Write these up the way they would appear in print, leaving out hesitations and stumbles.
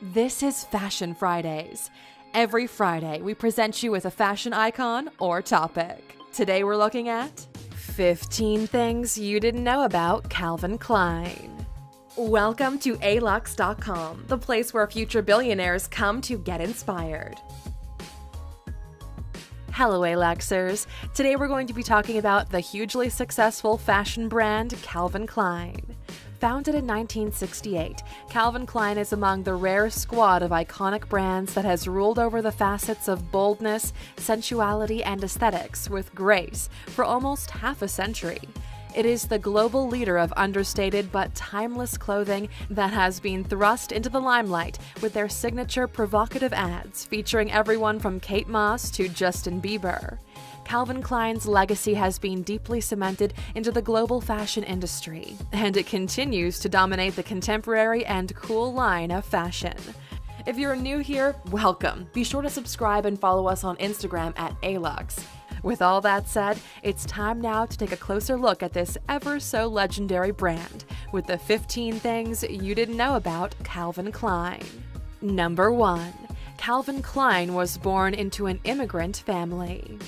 This is Fashion Fridays. Every Friday, we present you with a fashion icon or topic. Today we're looking at 15 things you didn't know about Calvin Klein. Welcome to alux.com, the place where future billionaires come to get inspired. Hello, Aluxers. Today we're going to be talking about the hugely successful fashion brand Calvin Klein. Founded in 1968, Calvin Klein is among the rare squad of iconic brands that has ruled over the facets of boldness, sensuality, and aesthetics with grace for almost half a century. It is the global leader of understated but timeless clothing that has been thrust into the limelight with their signature provocative ads featuring everyone from Kate Moss to Justin Bieber. Calvin Klein's legacy has been deeply cemented into the global fashion industry, and it continues to dominate the contemporary and cool line of fashion. If you're new here, welcome. Be sure to subscribe and follow us on Instagram at Alux. With all that said, it's time now to take a closer look at this ever so legendary brand with the 15 things you didn't know about Calvin Klein. Number 1. Calvin Klein was born into an immigrant family.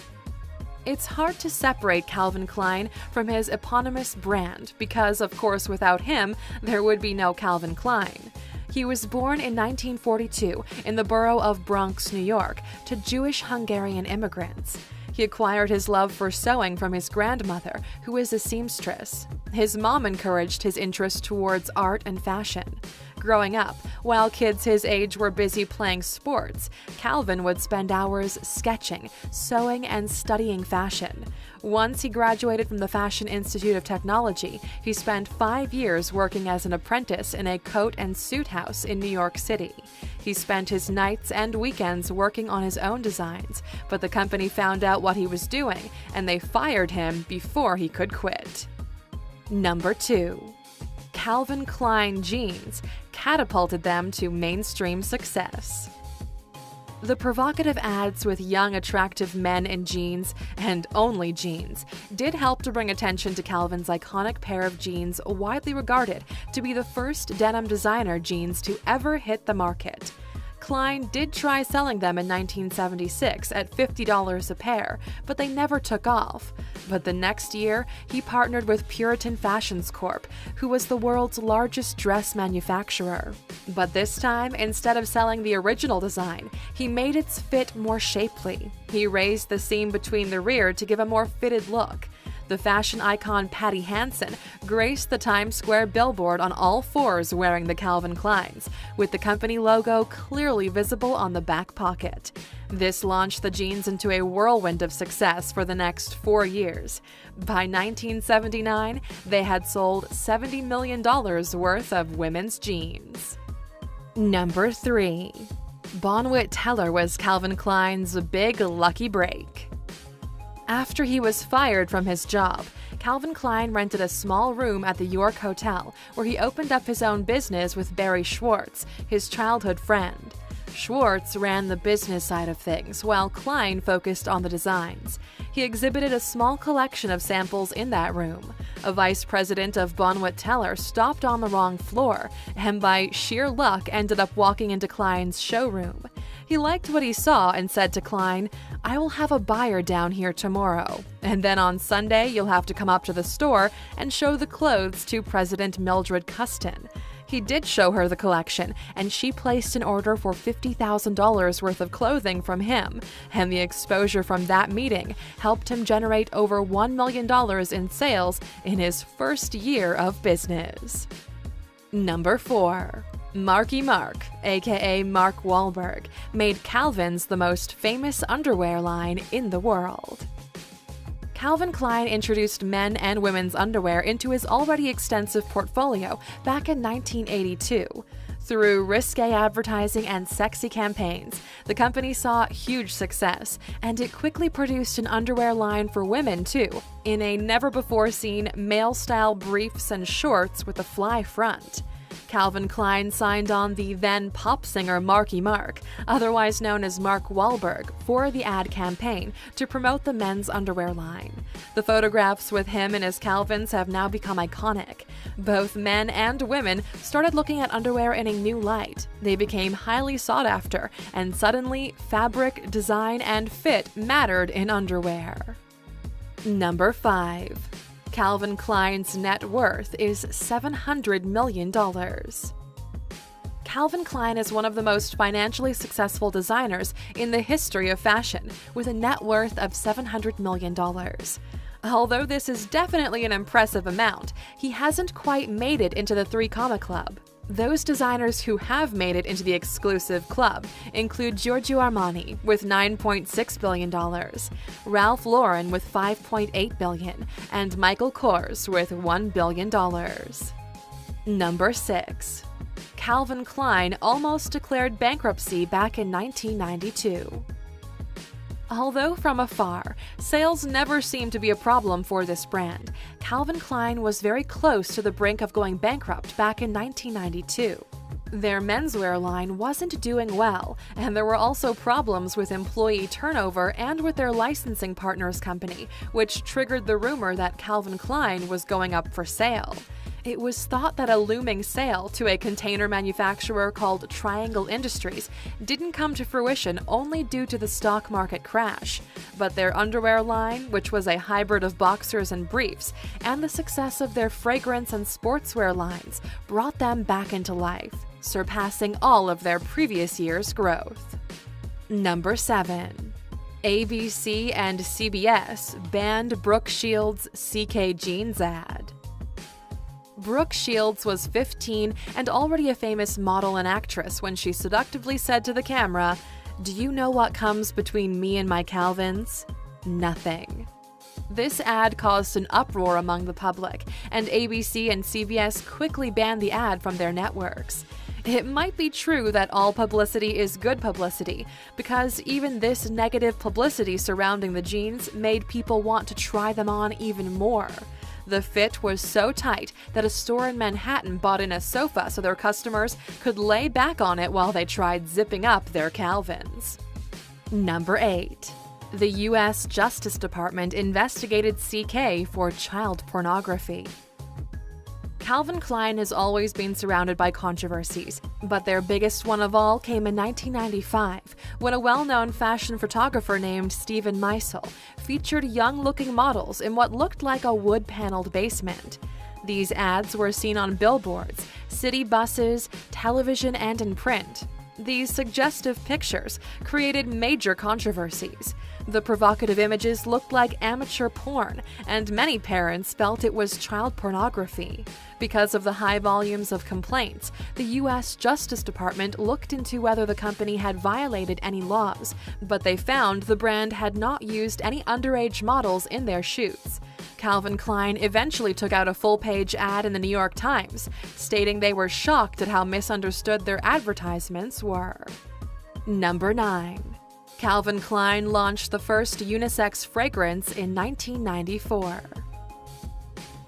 It's hard to separate Calvin Klein from his eponymous brand because, of course, without him, there would be no Calvin Klein. He was born in 1942 in the borough of Bronx, New York, to Jewish Hungarian immigrants. He acquired his love for sewing from his grandmother, who is a seamstress. His mom encouraged his interest towards art and fashion. Growing up, while kids his age were busy playing sports, Calvin would spend hours sketching, sewing, and studying fashion. Once he graduated from the Fashion Institute of Technology, he spent 5 years working as an apprentice in a coat and suit house in New York City. He spent his nights and weekends working on his own designs, but the company found out what he was doing, and they fired him before he could quit. Number 2. Calvin Klein jeans catapulted them to mainstream success. The provocative ads with young, attractive men in jeans, and only jeans, did help to bring attention to Calvin's iconic pair of jeans, widely regarded to be the first denim designer jeans to ever hit the market. Klein did try selling them in 1976 at $50 a pair, but they never took off. But the next year, he partnered with Puritan Fashions Corp., who was the world's largest dress manufacturer. But this time, instead of selling the original design, he made its fit more shapely. He raised the seam between the rear to give a more fitted look. The fashion icon Patty Hansen graced the Times Square billboard on all fours wearing the Calvin Kleins, with the company logo clearly visible on the back pocket. This launched the jeans into a whirlwind of success for the next 4 years. By 1979, they had sold $70 million worth of women's jeans. Number 3. Bonwit Teller was Calvin Klein's big lucky break. After he was fired from his job, Calvin Klein rented a small room at the York Hotel, where he opened up his own business with Barry Schwartz, his childhood friend. Schwartz ran the business side of things, while Klein focused on the designs. He exhibited a small collection of samples in that room. A vice president of Bonwit Teller stopped on the wrong floor, and by sheer luck ended up walking into Klein's showroom. He liked what he saw and said to Klein, "I will have a buyer down here tomorrow, and then on Sunday you'll have to come up to the store and show the clothes to President Mildred Custon." He did show her the collection, and she placed an order for $50,000 worth of clothing from him, and the exposure from that meeting helped him generate over $1 million in sales in his first year of business. Number 4. Marky Mark, aka Mark Wahlberg, made Calvin's the most famous underwear line in the world. Calvin Klein introduced men and women's underwear into his already extensive portfolio back in 1982. Through risque advertising and sexy campaigns, the company saw huge success, and it quickly produced an underwear line for women too, in a never-before-seen male-style briefs and shorts with a fly front. Calvin Klein signed on the then pop singer Marky Mark, otherwise known as Mark Wahlberg, for the ad campaign to promote the men's underwear line. The photographs with him and his Calvins have now become iconic. Both men and women started looking at underwear in a new light. They became highly sought after, and suddenly, fabric, design, and fit mattered in underwear. Number 5. Calvin Klein's net worth is $700 million. Calvin Klein is one of the most financially successful designers in the history of fashion, with a net worth of $700 million. Although this is definitely an impressive amount, he hasn't quite made it into the 3 Comma Club. Those designers who have made it into the exclusive club include Giorgio Armani with $9.6 billion, Ralph Lauren with $5.8 billion, and Michael Kors with $1 billion. Number 6. Calvin Klein almost declared bankruptcy back in 1992. Although from afar, sales never seemed to be a problem for this brand, Calvin Klein was very close to the brink of going bankrupt back in 1992. Their menswear line wasn't doing well, and there were also problems with employee turnover and with their licensing partners company, which triggered the rumor that Calvin Klein was going up for sale. It was thought that a looming sale to a container manufacturer called Triangle Industries didn't come to fruition only due to the stock market crash. But their underwear line, which was a hybrid of boxers and briefs, and the success of their fragrance and sportswear lines brought them back into life, surpassing all of their previous year's growth. Number 7. ABC and CBS banned Brooke Shields' CK Jeans ad. Brooke Shields was 15 and already a famous model and actress when she seductively said to the camera, "Do you know what comes between me and my Calvins? Nothing." This ad caused an uproar among the public, and ABC and CBS quickly banned the ad from their networks. It might be true that all publicity is good publicity, because even this negative publicity surrounding the jeans made people want to try them on even more. The fit was so tight that a store in Manhattan bought in a sofa so their customers could lay back on it while they tried zipping up their Calvins. Number 8. The U.S. Justice Department investigated CK for child pornography. Calvin Klein has always been surrounded by controversies, but their biggest one of all came in 1995, when a well-known fashion photographer named Stephen Meisel featured young-looking models in what looked like a wood-paneled basement. These ads were seen on billboards, city buses, television, and in print. These suggestive pictures created major controversies. The provocative images looked like amateur porn, and many parents felt it was child pornography. Because of the high volumes of complaints, the U.S. Justice Department looked into whether the company had violated any laws, but they found the brand had not used any underage models in their shoots. Calvin Klein eventually took out a full-page ad in the New York Times, stating they were shocked at how misunderstood their advertisements were. Number 9. Calvin Klein launched the first unisex fragrance in 1994.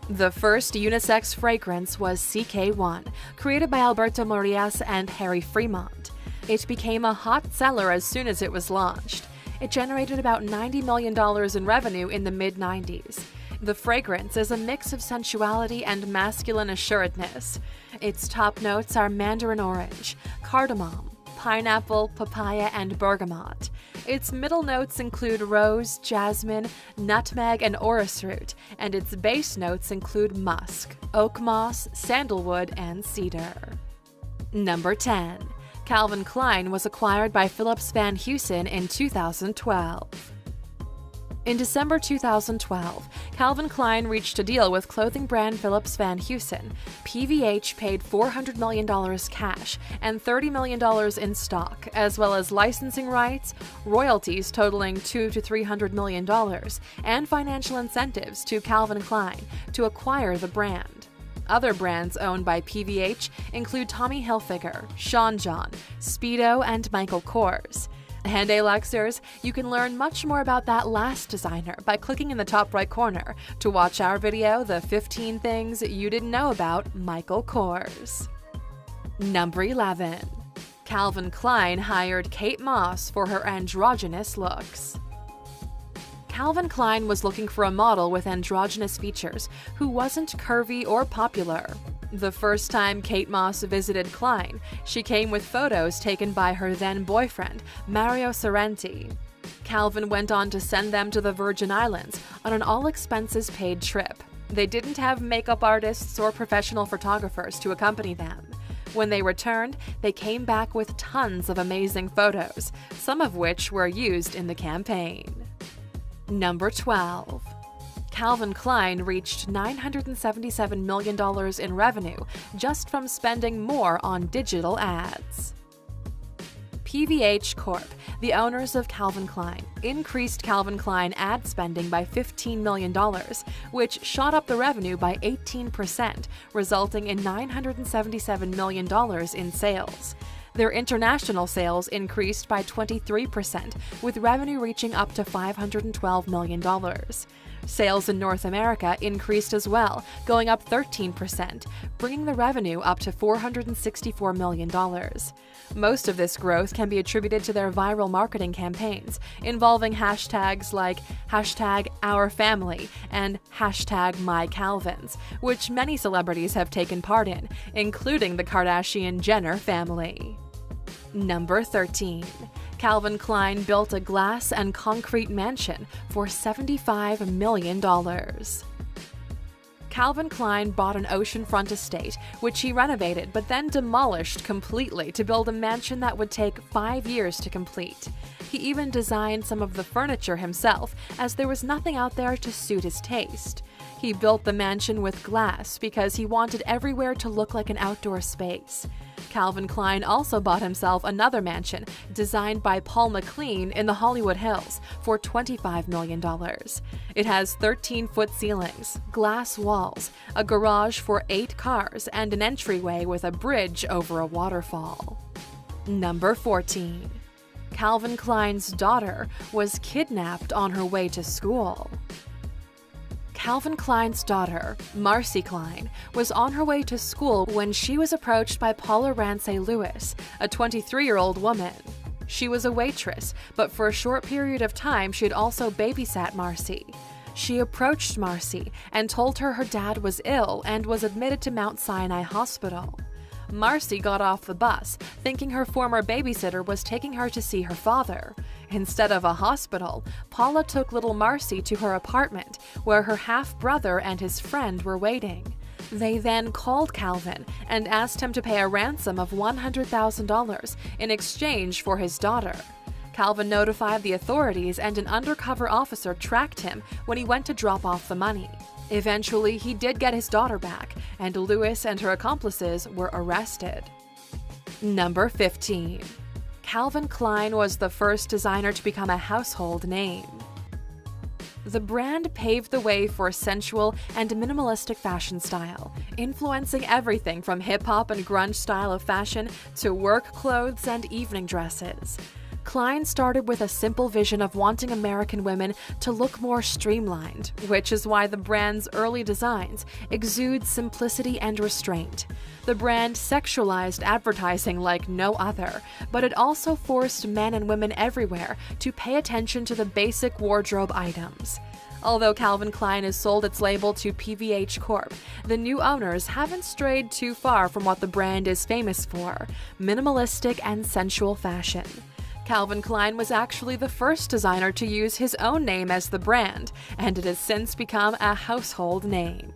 The first unisex fragrance was CK1, created by Alberto Morillas and Harry Fremont. It became a hot seller as soon as it was launched. It generated about $90 million in revenue in the mid-90s. The fragrance is a mix of sensuality and masculine assuredness. Its top notes are mandarin orange, cardamom, pineapple, papaya, and bergamot. Its middle notes include rose, jasmine, nutmeg, and orris root, and its base notes include musk, oak moss, sandalwood, and cedar. Number 10. Calvin Klein was acquired by Philips Van Heusen in 2012. In December 2012, Calvin Klein reached a deal with clothing brand Philips Van Heusen. PVH paid $400 million cash and $30 million in stock, as well as licensing rights, royalties totaling $200 to $300 million, and financial incentives to Calvin Klein to acquire the brand. Other brands owned by PVH include Tommy Hilfiger, Sean John, Speedo, and Michael Kors. And Luxers, you can learn much more about that last designer by clicking in the top right corner to watch our video, The 15 Things You Didn't Know About Michael Kors. Number 11. Calvin Klein hired Kate Moss for her androgynous looks. Calvin Klein was looking for a model with androgynous features who wasn't curvy or popular. The first time Kate Moss visited Klein, she came with photos taken by her then-boyfriend, Mario Sorrenti. Calvin went on to send them to the Virgin Islands on an all-expenses-paid trip. They didn't have makeup artists or professional photographers to accompany them. When they returned, they came back with tons of amazing photos, some of which were used in the campaign. Number 12. Calvin Klein reached $977 million in revenue just from spending more on digital ads. PVH Corp., the owners of Calvin Klein, increased Calvin Klein ad spending by $15 million, which shot up the revenue by 18%, resulting in $977 million in sales. Their international sales increased by 23%, with revenue reaching up to $512 million. Sales in North America increased as well, going up 13%, bringing the revenue up to $464 million. Most of this growth can be attributed to their viral marketing campaigns, involving hashtags like #OurFamily and #MyCalvins, which many celebrities have taken part in, including the Kardashian-Jenner family. Number 13. Calvin Klein built a glass and concrete mansion for $75 million. Calvin Klein bought an oceanfront estate, which he renovated but then demolished completely to build a mansion that would take 5 years to complete. He even designed some of the furniture himself, as there was nothing out there to suit his taste. He built the mansion with glass because he wanted everywhere to look like an outdoor space. Calvin Klein also bought himself another mansion designed by Paul McLean in the Hollywood Hills for $25 million. It has 13-foot ceilings, glass walls, a garage for 8 cars, and an entryway with a bridge over a waterfall. Number 14. Calvin Klein's daughter was kidnapped on her way to school. Calvin Klein's daughter, Marcy Klein, was on her way to school when she was approached by Paula Ramsey Lewis, a 23-year-old woman. She was a waitress, but for a short period of time she had also babysat Marcy. She approached Marcy and told her her dad was ill and was admitted to Mount Sinai Hospital. Marcy got off the bus, thinking her former babysitter was taking her to see her father. Instead of a hospital, Paula took little Marcy to her apartment, where her half-brother and his friend were waiting. They then called Calvin and asked him to pay a ransom of $100,000 in exchange for his daughter. Calvin notified the authorities, and an undercover officer tracked him when he went to drop off the money. Eventually, he did get his daughter back, and Lewis and her accomplices were arrested. Number 15. Calvin Klein was the first designer to become a household name. The brand paved the way for sensual and minimalistic fashion style, influencing everything from hip-hop and grunge style of fashion to work clothes and evening dresses. Klein started with a simple vision of wanting American women to look more streamlined, which is why the brand's early designs exude simplicity and restraint. The brand sexualized advertising like no other, but it also forced men and women everywhere to pay attention to the basic wardrobe items. Although Calvin Klein has sold its label to PVH Corp., the new owners haven't strayed too far from what the brand is famous for: minimalistic and sensual fashion. Calvin Klein was actually the first designer to use his own name as the brand, and it has since become a household name.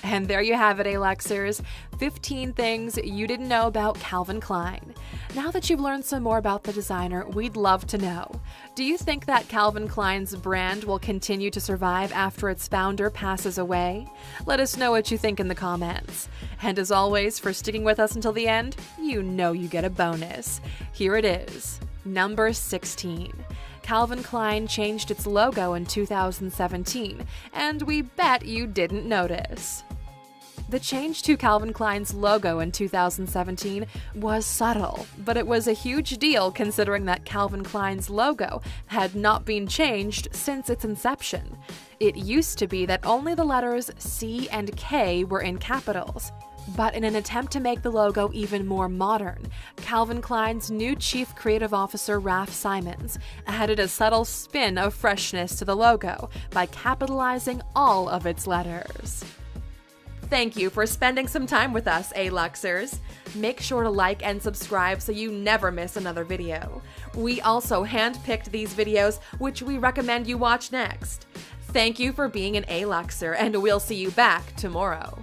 And there you have it, Alexers, 15 things you didn't know about Calvin Klein. Now that you've learned some more about the designer, we'd love to know. Do you think that Calvin Klein's brand will continue to survive after its founder passes away? Let us know what you think in the comments. And as always, for sticking with us until the end, you know you get a bonus. Here it is. Number 16. Calvin Klein changed its logo in 2017, and we bet you didn't notice. The change to Calvin Klein's logo in 2017 was subtle, but it was a huge deal considering that Calvin Klein's logo had not been changed since its inception. It used to be that only the letters C and K were in capitals, But in an attempt to make the logo even more modern, Calvin Klein's new chief creative officer, Raf Simons, added a subtle spin of freshness to the logo by capitalizing all of its letters. Thank you for spending some time with us, A-Luxers. Make sure to like and subscribe so you never miss another video. We also handpicked these videos, which we recommend you watch next. Thank you for being an A-Luxer, and we'll see you back tomorrow.